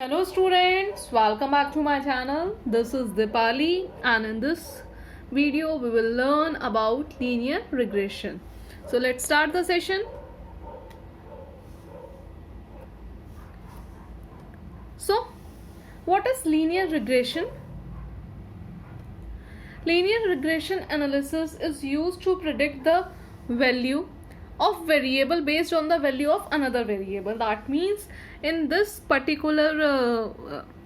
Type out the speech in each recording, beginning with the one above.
Hello students, welcome back to my channel. This is Dipali and in this video we will learn about linear regression. So let's start the session. So what is linear regression? Linear regression analysis is used to predict the value of variable based on the value of another variable. That means in this particular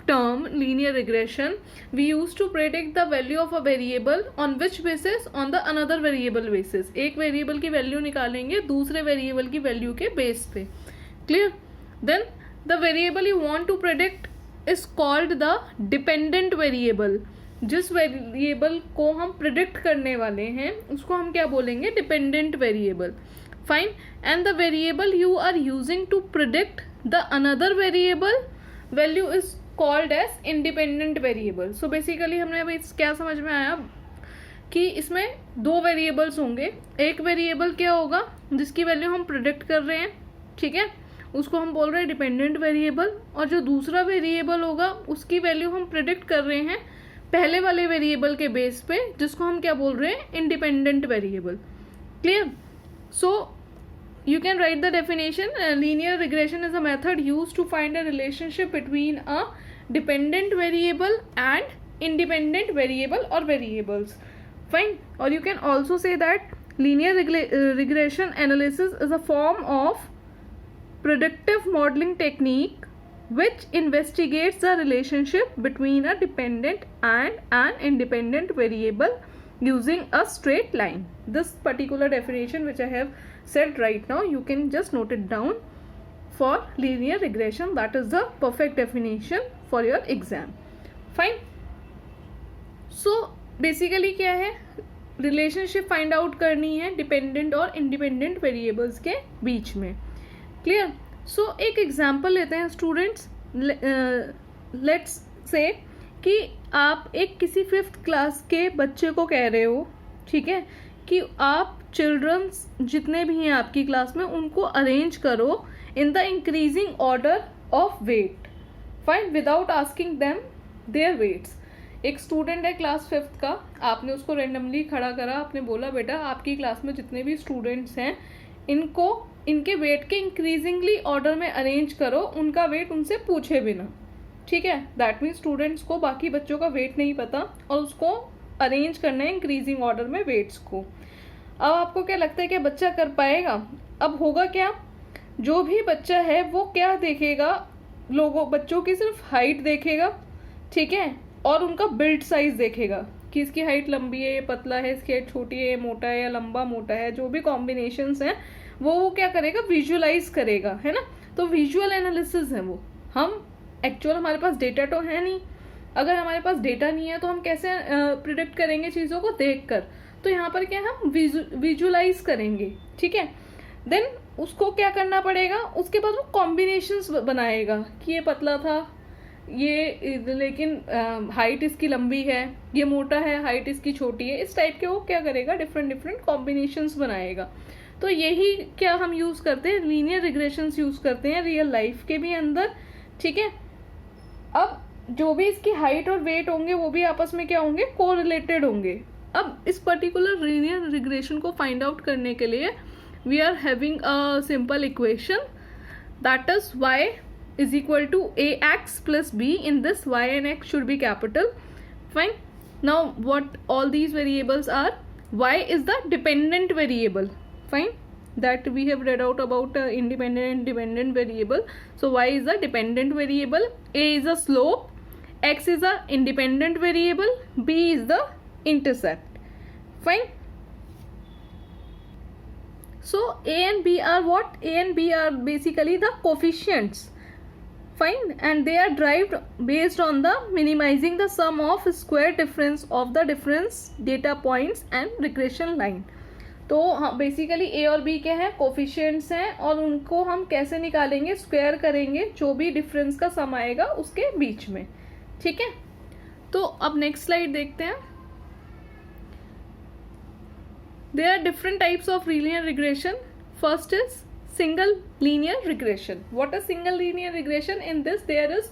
term linear regression, we used to predict the value of a variable on which basis? On the another variable basis. एक variable की value निकालेंगे दूसरे variable की value के base पे. Clear? Then the variable you want to predict is called the dependent variable. जिस variable को हम प्रिडिक्ट करने वाले हैं उसको हम क्या बोलेंगे? Dependent variable. Fine. And the variable you are using to predict the another variable value is called as independent variable. So basically हमने अभी क्या समझ में आया कि इसमें दो वेरिएबल्स होंगे. एक वेरिएबल क्या होगा जिसकी वैल्यू हम प्रिडिक्ट कर रहे हैं, ठीक है, उसको हम बोल रहे हैं डिपेंडेंट वेरिएबल. और जो दूसरा वेरिएबल होगा उसकी वैल्यू हम प्रिडिक्ट कर रहे हैं पहले वाले वेरिएबल के बेस पे, जिसको हम क्या बोल रहे हैं? Independent variable. Clear? So you can write the definition. Linear regression is a method used to find a relationship between a dependent variable and independent variable or variables. Fine. Or you can also say that linear regression analysis is a form of predictive modeling technique which investigates the relationship between a dependent and an independent variable using a straight line. This particular definition which I have said right now, you can just note it down for linear regression. That is the perfect definition for your exam. Fine. So basically क्या है? Relationship find out करनी है dependent और independent variables के बीच में. Clear? सो एक example लेते हैं स्टूडेंट्स. लेट्स से कि आप एक किसी 5th क्लास के बच्चे को कह रहे हो, ठीक है, कि आप चिल्ड्रंस जितने भी हैं आपकी क्लास में उनको अरेंज करो in the increasing order of weight. Fine. Without asking them their weights. एक स्टूडेंट है क्लास 5th का, आपने उसको रेंडमली खड़ा करा, आपने बोला बेटा आपकी क्लास में जितने भी स्टूडेंट्स हैं इनको इनके वेट के इंक्रीजिंगली ऑर्डर में अरेंज करो, उनका वेट उनसे पूछे बिना. ठीक है. दैट मीन्स स्टूडेंट्स को बाकी बच्चों का वेट नहीं पता और उसको अरेंज करना है इंक्रीजिंग ऑर्डर में वेट्स को. अब आपको क्या लगता है कि बच्चा कर पाएगा? अब होगा क्या? जो भी बच्चा है वो क्या देखेगा? बच्चों की सिर्फ हाइट देखेगा, ठीक है, और उनका बिल्ड साइज देखेगा कि इसकी हाइट लंबी है, ये पतला है, इसकी हाइट छोटी है, ये मोटा है या लंबा मोटा है. जो भी कॉम्बिनेशंस हैं वो क्या करेगा? विजुअलाइज करेगा, है ना. तो विजुअल एनालिसिस है वो. हम एक्चुअल हमारे पास डेटा तो है नहीं. अगर हमारे पास डेटा नहीं है तो हम कैसे प्रिडिक्ट करेंगे चीज़ों को देखकर? तो यहाँ पर क्या हम विजुअलाइज करेंगे, ठीक है. देन उसको क्या करना पड़ेगा? उसके बाद वो कॉम्बिनेशंस बनाएगा कि ये पतला था, ये लेकिन हाइट इसकी लंबी है, ये मोटा है, हाइट इसकी छोटी है. इस टाइप के वो क्या करेगा? डिफरेंट कॉम्बिनेशंस बनाएगा. तो यही क्या हम यूज़ करते हैं? लीनियर रिग्रेशंस यूज़ करते हैं रियल लाइफ के भी अंदर, ठीक है. अब जो भी इसकी हाइट और वेट होंगे वो भी आपस में क्या होंगे? कोरिलेटेड होंगे. अब इस पर्टिकुलर लीनियर रिग्रेशन को फाइंड आउट करने के लिए we are having a simple equation that is y is equal to ax plus b. In this y and x should be capital. Fine. Now what all these variables are? Y is the dependent variable. Fine. That we have read out about independent and dependent variable. So y is the dependent variable, a is a slope, x is a independent variable, b is the intercept. Fine. So a and b are what? A and b are basically the coefficients. Fine. And they are derived based on the minimizing the sum of square difference of the difference data points and regression line. तो हाँ basically ए और B के हैं? Coefficients हैं. और उनको हम कैसे निकालेंगे? स्क्वायर करेंगे जो भी डिफरेंस का सम आएगा उसके बीच में, ठीक है. तो अब नेक्स्ट स्लाइड देखते हैं. There are different types of linear regression. First is single linear regression. What is single linear regression? In this there is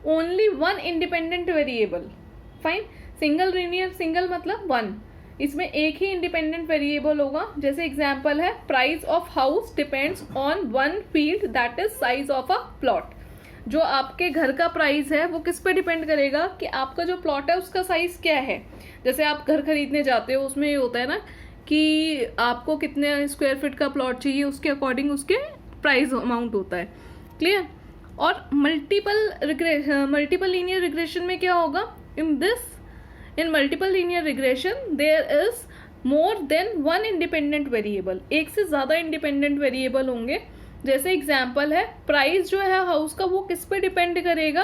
only one independent variable. Fine. Single linear, single मतलब one, इसमें एक ही independent variable होगा. जैसे example है price of house depends on one field that is size of a plot. जो आपके घर का प्राइस है वो किस पे डिपेंड करेगा कि आपका जो प्लॉट है उसका साइज क्या है. जैसे आप घर खरीदने जाते हो, उसमें ये होता है ना कि आपको कितने स्क्वायर फीट का प्लॉट चाहिए, उसके अकॉर्डिंग उसके प्राइस अमाउंट होता है. क्लियर. और मल्टीपल लीनियर रिग्रेशन में क्या होगा, in multiple linear regression there is more than one independent variable. एक से ज्यादा इंडिपेंडेंट वेरिएबल होंगे. जैसे एग्जाम्पल है प्राइस जो है हाउस का वो किस पे डिपेंड करेगा,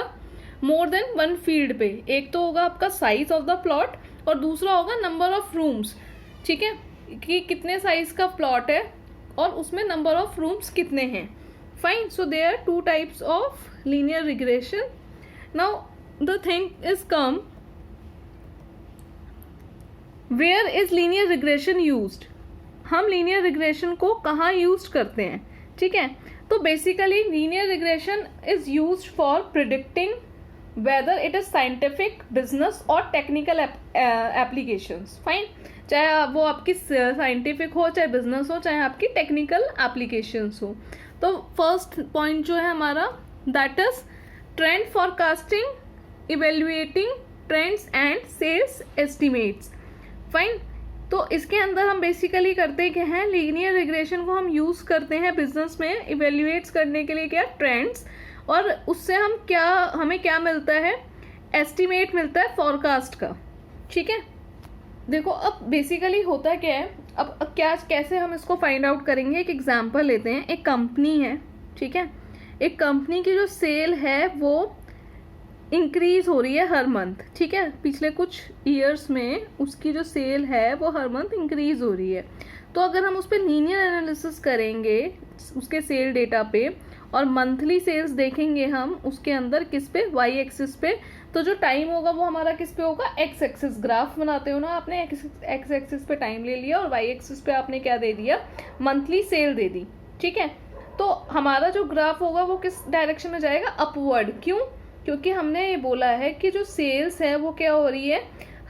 मोर देन वन फील्ड पे. एक तो होगा आपका साइज ऑफ द प्लॉट और दूसरा होगा नंबर ऑफ रूम्स. ठीक है, कि कितने साइज का प्लॉट है और उसमें नंबर ऑफ रूम्स कितने हैं. Fine. So there are two types of linear regression. Now the thing is come, where is linear regression used. हम लीनियर रिग्रेशन को कहाँ यूज करते हैं. ठीक है, तो basically linear regression is used for predicting whether it is scientific, business और technical applications. Fine. चाहे वो आपकी साइंटिफिक हो, चाहे बिजनेस हो, चाहे आपकी टेक्निकल एप्लीकेशंस हो. तो फर्स्ट पॉइंट जो है हमारा that is trend forecasting, evaluating trends and sales estimates. Fine. तो इसके अंदर हम बेसिकली करते क्या हैं, लीनियर रिग्रेशन को हम यूज़ करते हैं बिजनेस में इवेल्युएट्स करने के लिए क्या, ट्रेंड्स, और उससे हमें क्या मिलता है, एस्टिमेट मिलता है फॉरकास्ट का. ठीक है. देखो अब बेसिकली होता क्या है, अब क्या कैसे हम इसको फाइंड आउट करेंगे. एक एग्जांपल लेते हैं. एक कंपनी है. ठीक है, एक कंपनी की जो सेल है वो इंक्रीज हो रही है हर मंथ. ठीक है, पिछले कुछ ईयर्स में उसकी जो सेल है वो हर मंथ इंक्रीज हो रही है. तो अगर हम उस पर लीनियर एनालिसिस करेंगे उसके सेल डेटा पे और मंथली सेल्स देखेंगे हम उसके अंदर किस पे, वाई एक्सिस पे, तो जो टाइम होगा वो हमारा किस पे होगा, एक्स एक्सिस. ग्राफ बनाते हो ना आपने, एक्स एक्सिस पे टाइम ले लिया और वाई एक्सिस पे आपने क्या दे दिया, मंथली सेल दे दी. ठीक है, तो हमारा जो ग्राफ होगा वो किस डायरेक्शन में जाएगा, अपवर्ड. क्यों, क्योंकि हमने ये बोला है कि जो सेल्स है वो क्या हो रही है,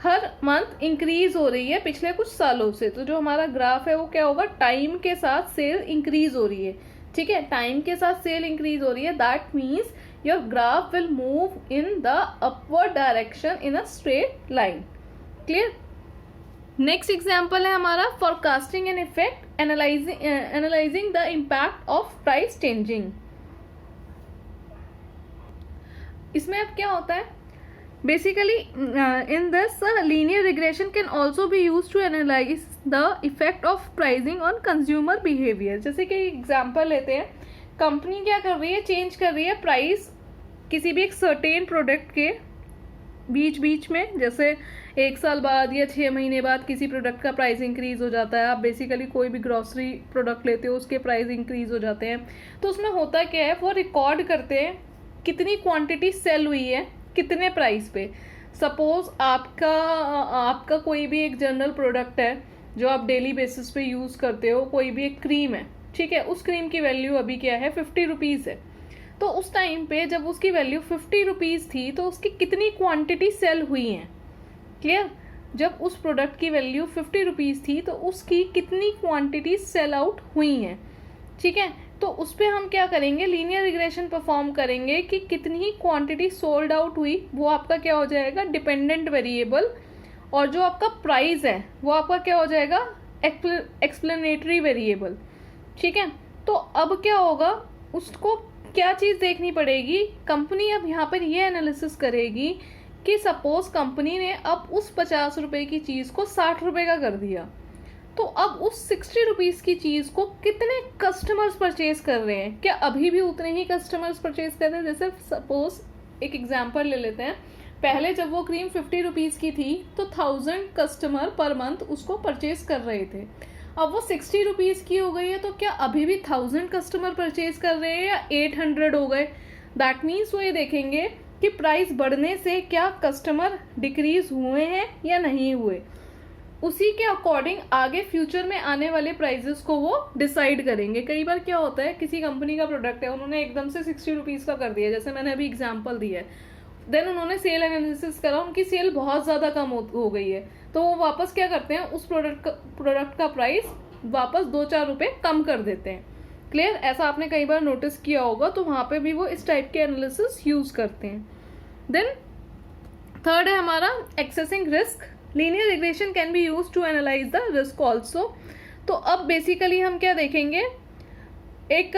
हर मंथ इंक्रीज हो रही है पिछले कुछ सालों से. तो जो हमारा ग्राफ है वो क्या होगा, टाइम के साथ सेल इंक्रीज हो रही है. ठीक है, टाइम के साथ सेल इंक्रीज हो रही है. That means your graph will move in the upward direction in a straight line. Clear. Next example है हमारा forecasting an effect, analysing the impact of price changing. इसमें अब क्या होता है, basically in this linear regression can also be use to analyse the effect of pricing on consumer behaviour. जैसे कि example लेते हैं, कंपनी क्या कर रही है, चेंज कर रही है प्राइस किसी भी एक सर्टेन प्रोडक्ट के बीच में. जैसे एक साल बाद या 6 महीने बाद किसी प्रोडक्ट का प्राइस इंक्रीज हो जाता है. आप बेसिकली कोई भी ग्रॉसरी प्रोडक्ट लेते हो उसके प्राइस इंक्रीज हो जाते हैं. तो उसमें होता क्या है, वो रिकॉर्ड करते हैं कितनी क्वांटिटी सेल हुई है कितने प्राइस पे. सपोज आपका कोई भी एक जनरल प्रोडक्ट है जो आप डेली बेसिस पे यूज़ करते हो, कोई भी एक क्रीम है. ठीक है, उस क्रीम की वैल्यू अभी क्या है, 50 रुपीज़ है. तो उस टाइम पे जब उसकी वैल्यू 50 रुपीज़ थी तो उसकी कितनी क्वांटिटी सेल हुई हैं. क्लियर. जब उस प्रोडक्ट की वैल्यू 50 रुपीज़ थी तो उसकी कितनी क्वांटिटी सेल आउट हुई हैं. ठीक है, तो उस पर हम क्या करेंगे, लीनियर रिग्रेशन परफॉर्म करेंगे कि कितनी ही क्वांटिटी सोल्ड आउट हुई, वो आपका क्या हो जाएगा, डिपेंडेंट वेरिएबल. और जो आपका प्राइस है वो आपका क्या हो जाएगा, एक्सप्लेनेटरी वेरिएबल. ठीक है, तो अब क्या होगा, उसको क्या चीज़ देखनी पड़ेगी, कंपनी अब यहाँ पर ये एनालिसिस करेगी कि सपोज कंपनी ने अब उस 50 रुपये की चीज़ को 60 रुपये का कर दिया. तो अब उस 60 रुपीज़ की चीज़ को कितने कस्टमर्स परचेज कर रहे हैं, क्या अभी भी उतने ही कस्टमर्स परचेज कर रहे हैं. जैसे सपोज एक एग्जांपल ले लेते हैं, पहले जब वो क्रीम 50 रुपीज़ की थी तो 1000 कस्टमर पर मंथ उसको परचेज कर रहे थे. अब वो 60 रुपीज़ की हो गई है तो क्या अभी भी 1000 कस्टमर परचेज कर रहे हैं या 800 हो गए. दैट मीन्स वो ये देखेंगे कि प्राइस बढ़ने से क्या कस्टमर डिक्रीज हुए हैं या नहीं हुए. उसी के अकॉर्डिंग आगे फ्यूचर में आने वाले प्राइजेस को वो डिसाइड करेंगे. कई बार क्या होता है, किसी कंपनी का प्रोडक्ट है, उन्होंने एकदम से 60 रुपीज़ का कर दिया, जैसे मैंने अभी एग्जांपल दिया है, देन उन्होंने सेल एनालिसिस करा, उनकी सेल बहुत ज़्यादा कम हो गई है, तो वो वापस क्या करते हैं, उस प्रोडक्ट का प्राइस वापस 2-4 रुपये कम कर देते हैं। क्लियर? ऐसा आपने कई बार नोटिस किया होगा, तो वहाँ पे भी वो इस टाइप के एनालिसिस यूज़ करते हैं। देन थर्ड है हमारा accessing risk. Linear regression can be use to analyse the risk also. तो अब बेसिकली हम क्या देखेंगे, एक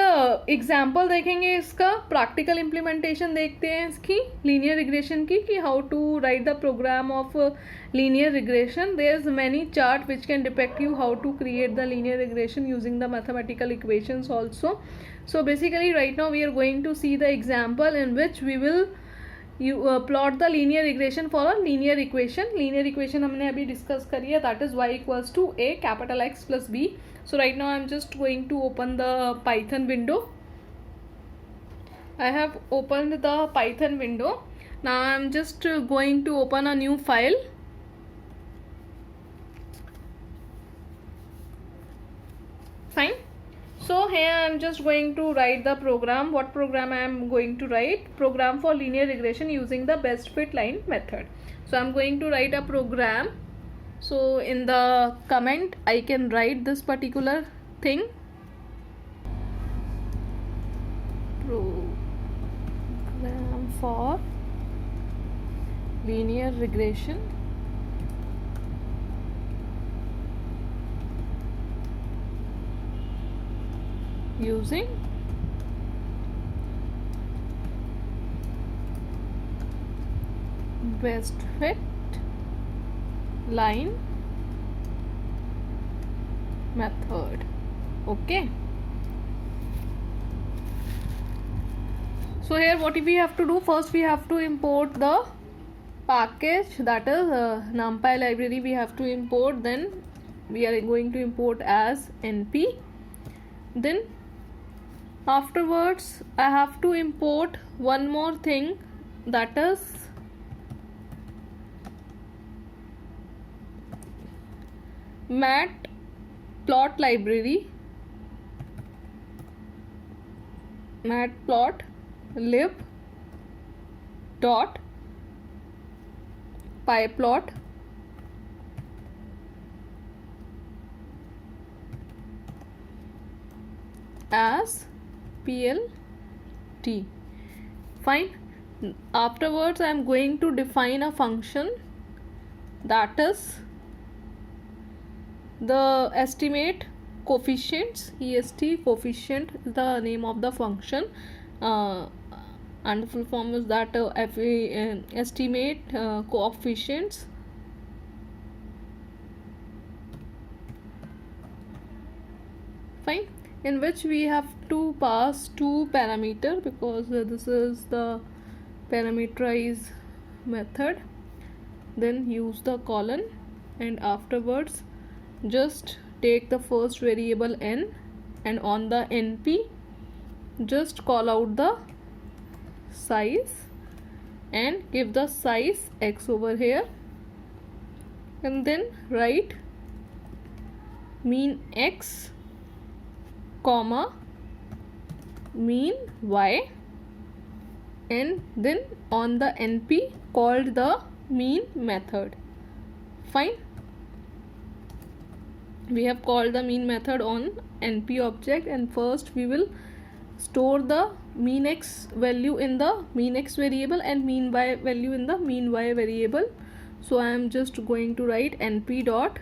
एग्जाम्पल देखेंगे, इसका प्रैक्टिकल इम्प्लीमेंटेशन देखते हैं इसकी लीनियर रिग्रेशन की, कि how to write the program of linear regression. There is many chart which can depict you how to create the linear regression using the mathematical equations also. So basically right now we are going to see the example in which we will plot the linear regression for a linear equation. Linear equation हमने अभी discuss करी है, that is y equals to a capital X plus b. So right now I am just going to open the Python window. I have opened the Python window. Now I am just going to open a new file. Fine. So here I am just going to write the program. What program I am going to write? Program for linear regression using the best fit line method. So I am going to write a program. So in the comment I can write this particular thing. Program for linear regression using best fit line method. Okay, so here what we have to do, first we have to import the package, that is numpy library we have to import. Then we are going to import as np. Then afterwards I have to import one more thing, that is matplot library, matplotlib dot pyplot as plt. Fine. Afterwards I am going to define a function, that is the estimate coefficients. est coefficient is the name of the function, and the full form is that estimate coefficients. Fine. In which we have to pass two parameter, because this is the parameterize method. Then use the colon, and afterwards just take the first variable n, and on the np just call out the size and give the size x over here, and then write mean x comma mean y, and then on the np called the mean method. Fine. We have called the mean method on np object, and first we will store the mean x value in the mean x variable and mean y value in the mean y variable. So I am just going to write np dot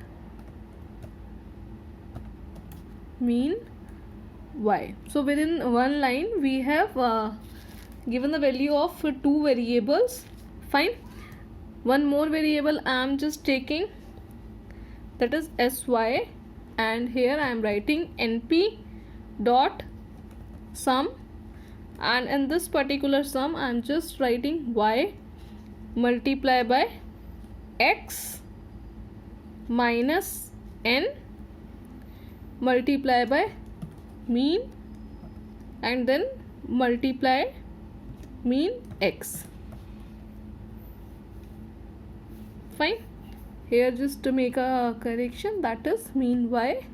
mean y. So within one line we have given the value of two variables. Fine. One more variable I am just taking, that is sy, and here I am writing np dot sum, and in this particular sum I am just writing y multiply by x minus n multiply by mean, and then multiply mean x. Fine. Here just to make a correction, that is mean y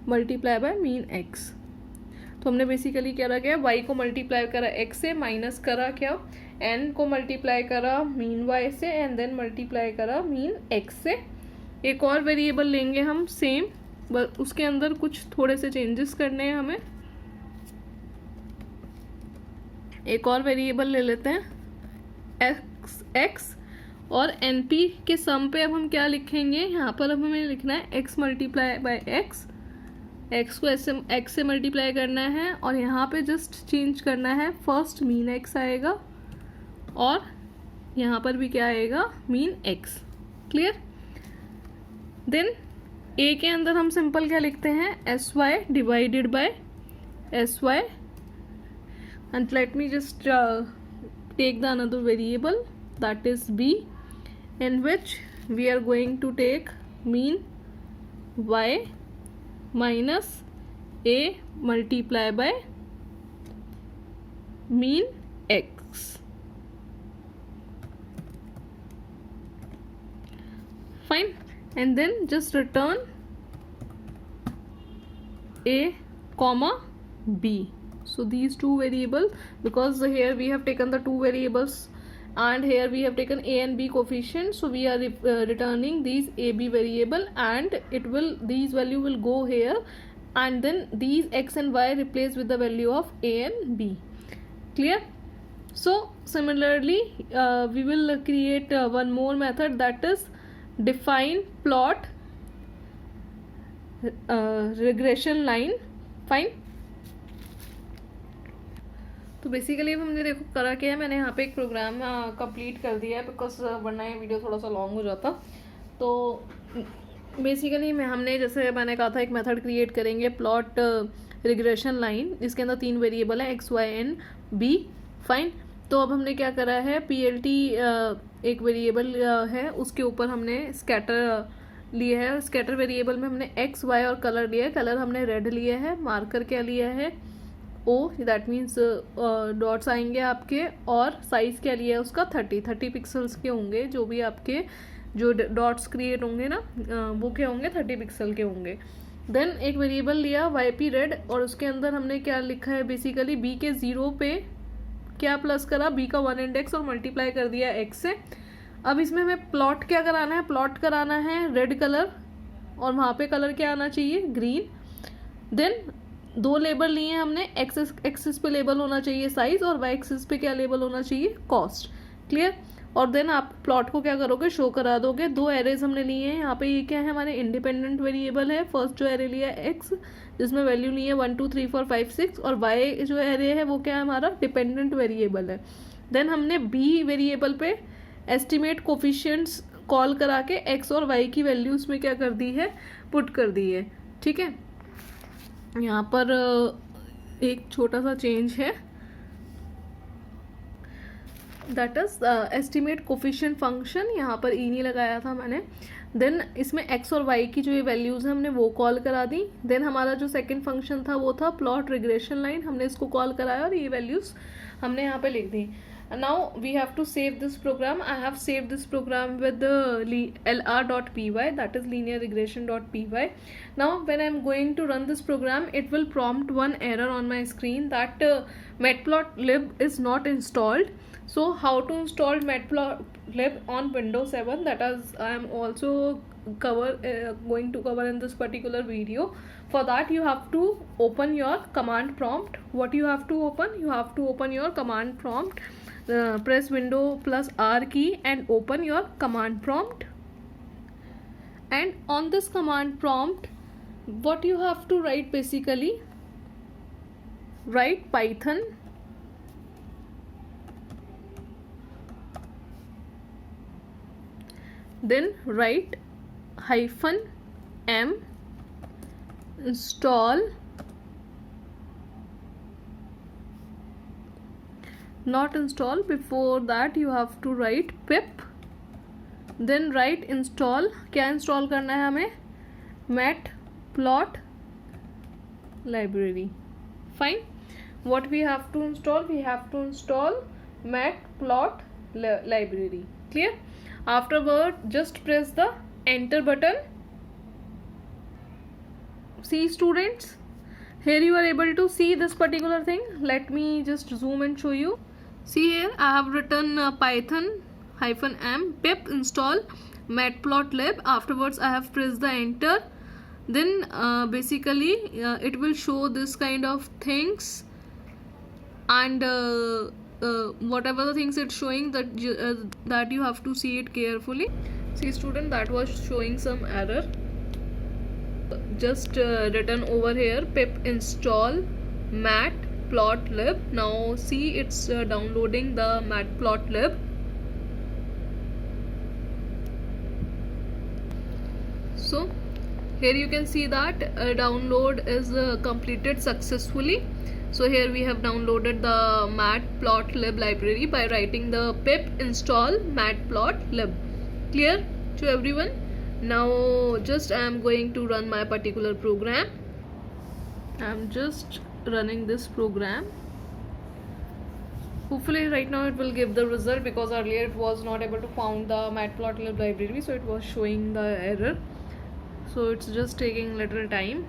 multiply by mean x. तो हमने basically क्या रखा है, y को multiply करा x से, minus करा क्या n को मल्टीप्लाई करा मीन y से एंड देन मल्टीप्लाई करा मीन x से। एक और वेरिएबल लेंगे हम सेम, बस उसके अंदर कुछ थोड़े से चेंजेस करने हैं हमें। एक और वेरिएबल ले लेते हैं x और np के सम पे अब हम क्या लिखेंगे, यहाँ पर अब हमें लिखना है x मल्टीप्लाई बाय x को x से मल्टीप्लाई करना है और यहाँ पे जस्ट चेंज करना है, फर्स्ट मीन x आएगा और यहाँ पर भी क्या आएगा, mean x। Clear. Then a के अंदर हम सिंपल क्या लिखते हैं, sy divided by sy and let me just take the another variable, that is b, in which we are going to take mean y minus a multiply by mean x. Fine. And then just return a comma b. So these two variables, because here we have taken the two variables and here we have taken a and b coefficient, so we are returning these a b variable and these value will go here and then these x and y replace with the value of a and b. Clear. So similarly we will create one more method, that is define plot regression line. Fine. तो basically हमने देखो करा क्या है, मैंने यहाँ पे एक प्रोग्राम कंप्लीट कर दिया है, बिकॉज वरना ये वीडियो थोड़ा सा लॉन्ग हो जाता। तो बेसिकली हमने जैसे मैंने कहा था एक मेथड क्रिएट करेंगे प्लॉट रिग्रेशन लाइन, इसके अंदर 3 वेरिएबल है x y and b। Fine. तो अब हमने क्या करा है, plt एक वेरिएबल है, उसके ऊपर हमने स्कैटर लिया है। स्कैटर वेरिएबल में हमने x y और कलर लिया है। कलर हमने रेड लिया है, मार्कर क्या लिया है ओ, दैट मीन्स डॉट्स आएंगे आपके, और साइज़ क्या लिया है उसका 30 पिक्सल्स के होंगे। जो भी आपके जो डॉट्स क्रिएट होंगे ना वो क्या होंगे, 30 पिक्सल के होंगे। देन एक वेरिएबल लिया yp रेड और उसके अंदर हमने क्या लिखा है, बेसिकली b के 0 पे क्या प्लस करा, b का 1 इंडेक्स और मल्टीप्लाई कर दिया x से। अब इसमें हमें प्लॉट क्या कराना है, प्लॉट कराना है रेड कलर और वहाँ पे कलर क्या आना चाहिए, ग्रीन। देन 2 लेबल लिए हमने, एक्सिस पे लेबल होना चाहिए साइज और वाई एक्सिस पे क्या लेबल होना चाहिए, कॉस्ट। क्लियर। और देन आप प्लॉट को क्या करोगे, शो करा दोगे। 2 एरेज हमने लिए हैं यहाँ पे, ये क्या है हमारे इंडिपेंडेंट वेरिएबल है। फर्स्ट जो एरे लिया है एक्स, जिसमें वैल्यू ली है 1 2 3 4 5 6, और वाई जो एरे है वो क्या है हमारा डिपेंडेंट वेरिएबल है। देन हमने बी वेरिएबल पे एस्टिमेट कोफिशिएंट्स कॉल करा के एक्स और वाई की वैल्यूज में क्या कर दी है, पुट कर दी है। ठीक है। यहाँ पर एक छोटा सा चेंज है, that is estimate coefficient function, यहाँ पर ई नहीं लगाया था मैंने। देन इसमें एक्स और वाई की जो ये वैल्यूज़ हैं हमने वो कॉल करा दी। देन हमारा जो सेकंड फंक्शन था वो था प्लॉट रिग्रेशन लाइन, हमने इसको कॉल कराया और ये वैल्यूज़ हमने यहाँ पे लिख दी। Now we have to save this program. I have saved this program with the lr.py, that is linear regression.py. Now when I am going to run this program, it will prompt one error on my screen that matplotlib is not installed. So how to install matplotlib on Windows 7, that is I am also going to cover in this particular video. For that you have to open your command prompt. What you have to open, you have to open your command prompt. Press window plus R key and open your command prompt, and on this command prompt what you have to write, basically write python then write -m install, not install, before that you have to write pip, then write install। क्या install करना है हमें, matplot library। fine। what we have to install, we have to install matplot library। clear। afterward just press the enter button। see students, here you are able to see this particular thing. Let me just zoom and show you। See here, I have written python -m pip install matplotlib. Afterwards I have pressed the enter. Then basically it will show this kind of things, and whatever the things it's showing, that you have to see it carefully. See student, that was showing some error. Just written over here pip install matplotlib. Now see, it's downloading the matplotlib. So here you can see that download is completed successfully. So here we have downloaded the matplotlib library by writing the pip install matplotlib. Clear to everyone? Now just I am going to run my particular program. I am just running this program. Hopefully right now it will give the result, because earlier it was not able to found the matplotlib library, so it was showing the error. So it's just taking little time.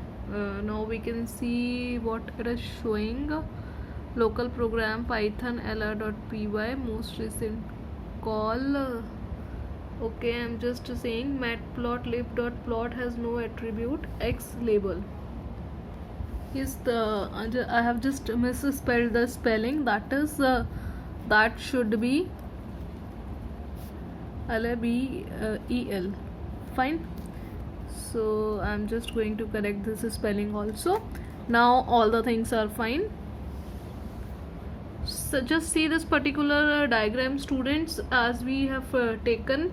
Now we can see what it is showing. Local program python lr.py most recent call. Okay, I'm just saying matplotlib.plot has no attribute x label. Yes, I have just misspelled the spelling. That is that should be LABEL. Fine. So I'm just going to correct this spelling also. Now all the things are fine. So just see this particular diagram students, as we have taken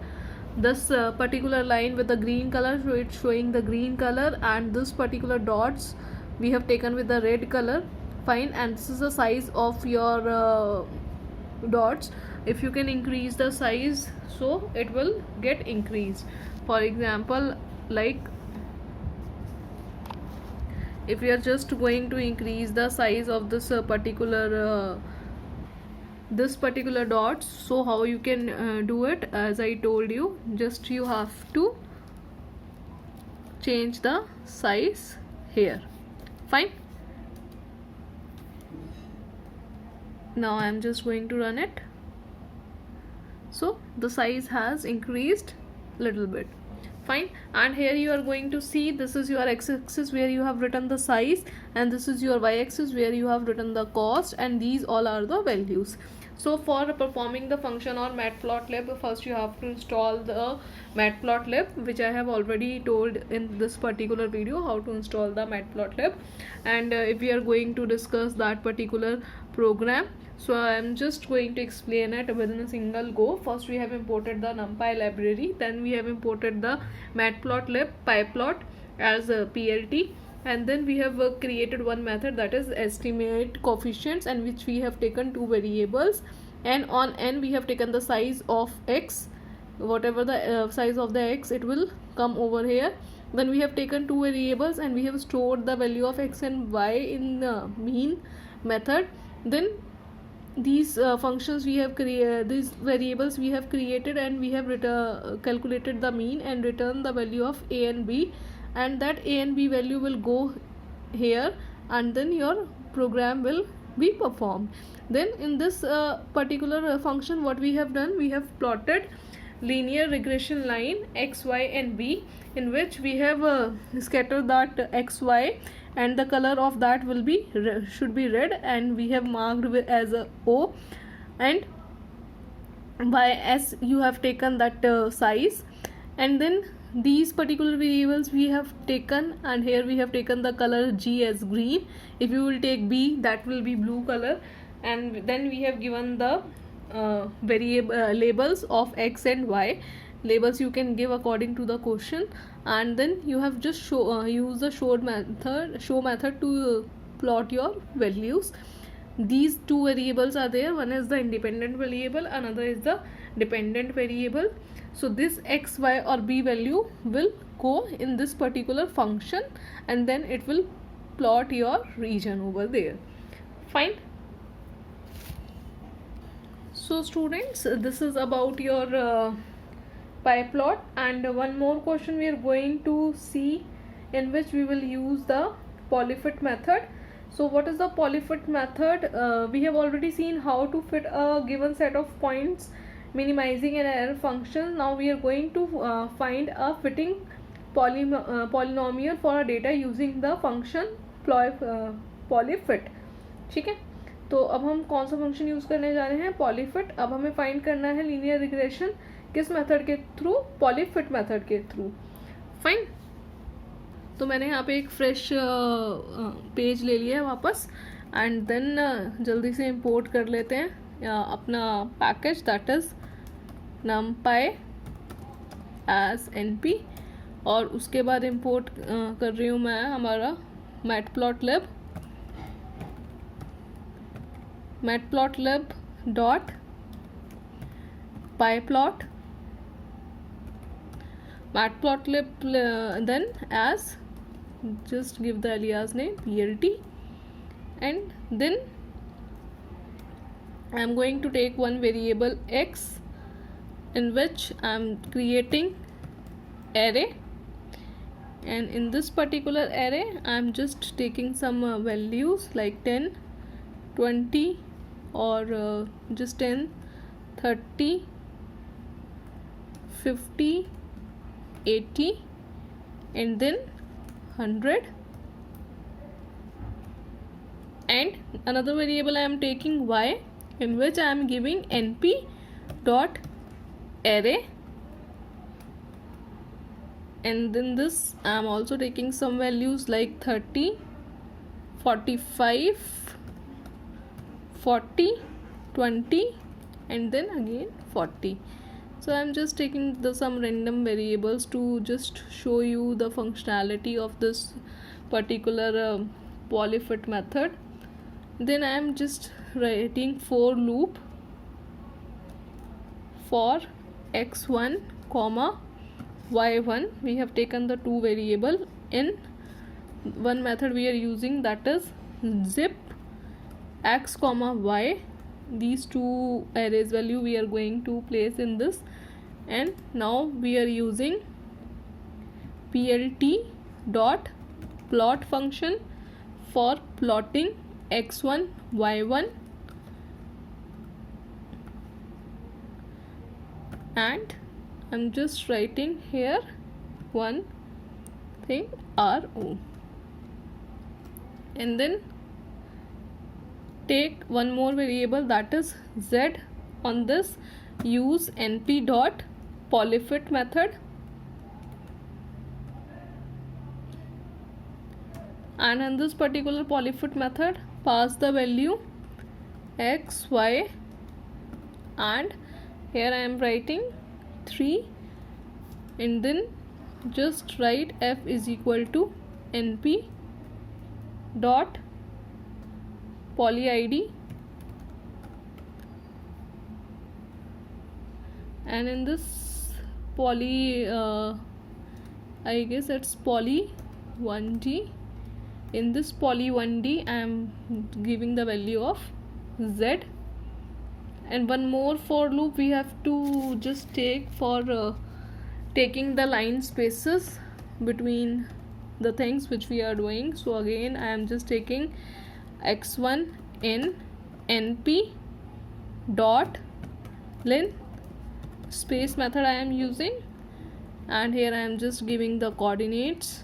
this particular line with the green color, so it's showing the green color, and this particular dots we have taken with the red color. Fine. And this is the size of your dots. If you can increase the size, so it will get increased. For example, like if we are just going to increase the size of this particular dots, so how you can do it, as I told you, just you have to change the size here. Fine. Now I am just going to run it. So the size has increased little bit. Fine. And here you are going to see, this is your x-axis where you have written the size, and this is your y-axis where you have written the cost, and these all are the values. So for performing the function on matplotlib, first you have to install the matplotlib, which I have already told in this particular video how to install the matplotlib. And if we are going to discuss that particular program, so I am just going to explain it within a single go. First we have imported the numpy library, then we have imported the matplotlib pyplot as a plt, and then we have created one method, that is estimate coefficients, and which we have taken two variables, and on n we have taken the size of x, whatever the size of the x, it will come over here. Then we have taken two variables, and we have stored the value of x and y in the mean method. Then these functions we have created, these variables we have created, and we have calculated the mean and returned the value of a and b, and that a and b value will go here, and then your program will be performed. Then in this particular function, what we have done, we have plotted linear regression line x, y and b, in which we have scattered that xy, and the color of that will be should be red, and we have marked as a O, and by S you have taken that size. And then these particular variables we have taken, and here we have taken the color G as green. If you will take B, that will be blue color. And then we have given the variable labels of x and y. Labels you can give according to the question, and then you have just use the show method to plot your values. These two variables are there, one is the independent variable, another is the dependent variable. So this x, y or b value will go in this particular function, and then it will plot your region over there. Fine. So students, this is about your pyplot, and one more question we are going to see, in which we will use the polyfit method. So what is the polyfit method? We have already seen how to fit a given set of points, minimizing an error function. Now we are going to find a fitting polynomial for a data using the function polyfit. ठीक है, तो अब हम कौन सा function use करने जा रहे हैं? पॉलीफिट. अब हमें फाइंड करना है लीनियर रिग्रेशन किस मेथड के थ्रू? पॉलीफिट मेथड के थ्रू. फाइन. तो मैंने यहाँ पे एक फ्रेश पेज ले लिया है वापस, एंड देन जल्दी से इंपोर्ट कर लेते हैं अपना package, that is numpy as np. और उसके बाद इंपोर्ट कर रही हूँ मैं हमारा matplotlib dot pyplot matplotlib, then as just give the alias name plt, and then I am going to take one variable x in which I am creating array, and in this particular array I am just taking some values like 10, 20 or just 10, 30, 50, 80 and then 100, and another variable I am taking y in which I am giving np dot array, and then this I am also taking some values like 30, 45, 40, 20 and then again 40. So I am just taking some random variables to just show you the functionality of this particular polyfit method. Then I am just writing for loop for x1 comma y1. We have taken the two variable. In one method we are using, that is zip x comma y. These two arrays value we are going to place in this, and now we are using plt dot plot function for plotting x1 y1, and I'm just writing here one thing ro, and then take one more variable, that is z. On this use np dot polyfit method, and in this particular polyfit method pass the value x, y, and here I am writing 3, and then just write f is equal to np dot poly id, and in this poly I guess it's poly 1d. In this poly 1d I am giving the value of z, and one more for loop we have to just take for taking the line spaces between the things which we are doing. So again I am just taking x1 in np dot len space method I am using, and here I am just giving the coordinates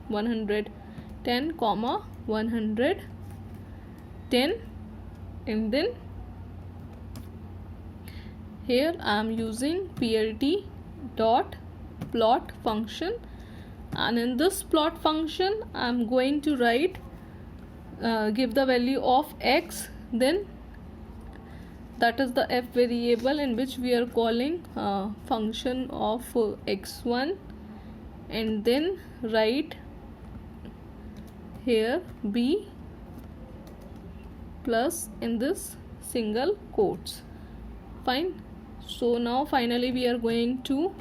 110 comma 110, and then here I am using plt dot plot function, and in this plot function I am going to write give the value of x, then that is the f variable in which we are calling function of x1, and then write here b plus in this single quotes. Fine. So now finally we are going to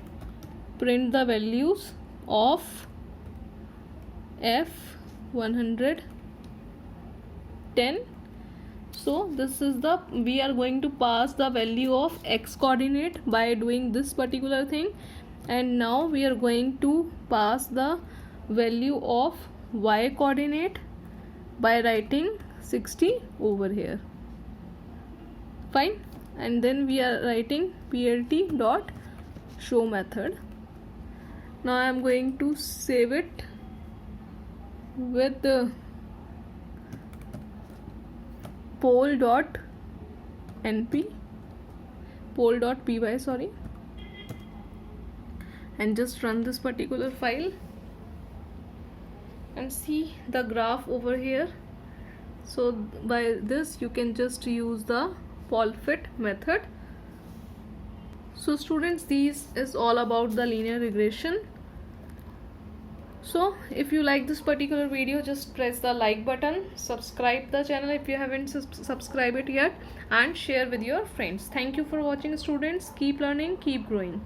print the values of f 110. So this is the, we are going to pass the value of x coordinate by doing this particular thing, and now we are going to pass the value of y coordinate by writing 60 over here. Fine. And then we are writing plt dot show method. Now I am going to save it with the poll.py, sorry, and just run this particular file and see the graph over here. So by this you can just use the polfit method. So students, this is all about the linear regression. So if you like this particular video, just press the like button, subscribe the channel if you haven't subscribed it yet, and share with your friends. Thank you for watching students. Keep learning, keep growing.